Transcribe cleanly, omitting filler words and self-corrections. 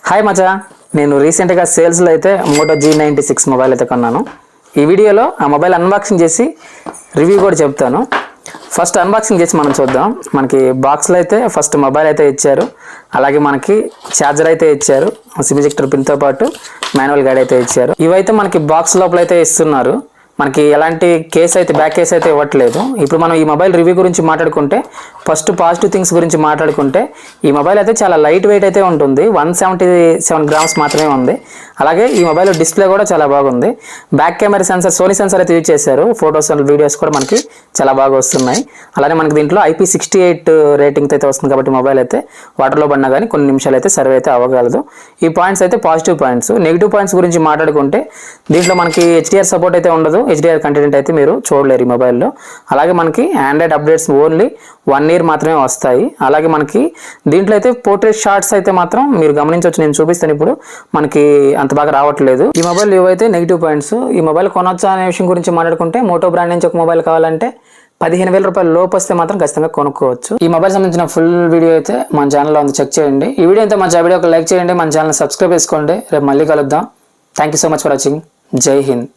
Hi మచా, నేను రీసెంట్గా సేల్స్లో అయితే మోటో G96 మొబైల్ అయితే కొన్నాను. ఈ వీడియోలో ఆ మొబైల్ అన్బాక్సింగ్ చేసి రివ్యూ కూడా చెప్తాను. ఫస్ట్ అన్బాక్సింగ్ చేసి మనం చూద్దాం. మనకి బాక్స్లో అయితే ఫస్ట్ మొబైల్ అయితే ఇచ్చారు, అలాగే మనకి ఛార్జర్ అయితే ఇచ్చారు, సిమ్ ఎజెక్టర్ పిన్తో పాటు మాన్యువల్ గైడ్ అయితే ఇచ్చారు. ఇవైతే మనకి బాక్స్ లోపల అయితే ఇస్తున్నారు. మనకి ఎలాంటి కేస్ అయితే బ్యాక్ కేస్ అయితే ఇవ్వట్లేదు. ఇప్పుడు మనం ఈ మొబైల్ రివ్యూ గురించి మాట్లాడుకుంటే ఫస్ట్ పాజిటివ్ థింగ్స్ గురించి మాట్లాడుకుంటే ఈ మొబైల్ అయితే చాలా లైట్ వెయిట్ అయితే ఉంటుంది. 177 గ్రామ్స్ మాత్రమే ఉంది. అలాగే ఈ మొబైల్ డిస్ప్లే కూడా చాలా బాగుంది. Back camera sensor Sony sensor అయితే యూజ్ చేశారు. ఫొటోస్ అండ్ వీడియోస్ కూడా మనకి చాలా బాగా వస్తున్నాయి. అలానే మనకి దీంట్లో IP68 రేటింగ్ అయితే వస్తుంది కాబట్టి మొబైల్ అయితే వాటర్లో పడినా కానీ కొన్ని నిమిషాలు అయితే సర్వ్ అయితే అవ్వగలదు. ఈ పాయింట్స్ అయితే పాజిటివ్ పాయింట్స్. నెగిటివ్ పాయింట్స్ గురించి మాట్లాడుకుంటే దీంట్లో మనకి HDR సపోర్ట్ అయితే ఉండదు. HDR కంటెంట్ అయితే మీరు చూడలేరు ఈ మొబైల్లో. అలాగే మనకి ఆండ్రాయిడ్ అప్డేట్స్ ఓన్లీ 1 year మాత్రమే వస్తాయి. అలాగే మనకి దీంట్లో అయితే పోర్ట్రేట్ షాట్స్ అయితే మాత్రం మీరు గమనించవచ్చు. నేను చూపిస్తాను ఇప్పుడు. మనకి అంత బాగా రావట్లేదు. ఈ మొబైల్ ఇవైతే నెగిటివ్ పాయింట్స్. ఈ మొబైల్ కొనొచ్చా అనే విషయం గురించి మాట్లాడుకుంటే మోటో బ్రాండ్ నుంచి ఒక మొబైల్ కావాలంటే 15,000 రూపాయల లోపు వస్తే మాత్రం ఖచ్చితంగా కొనుక్కోవచ్చు. ఈ మొబైల్ సంబంధించిన ఫుల్ వీడియో అయితే మన ఛానల్లో ఉంది, చెక్ చేయండి. ఈ వీడియో అయితే మన వీడియోకి లైక్ చేయండి, మన ఛానల్ సబ్స్క్రైబ్ చేసుకోండి. రేపు మళ్ళీ కలుద్దాం. Thank you so much for watching. జై హింద్.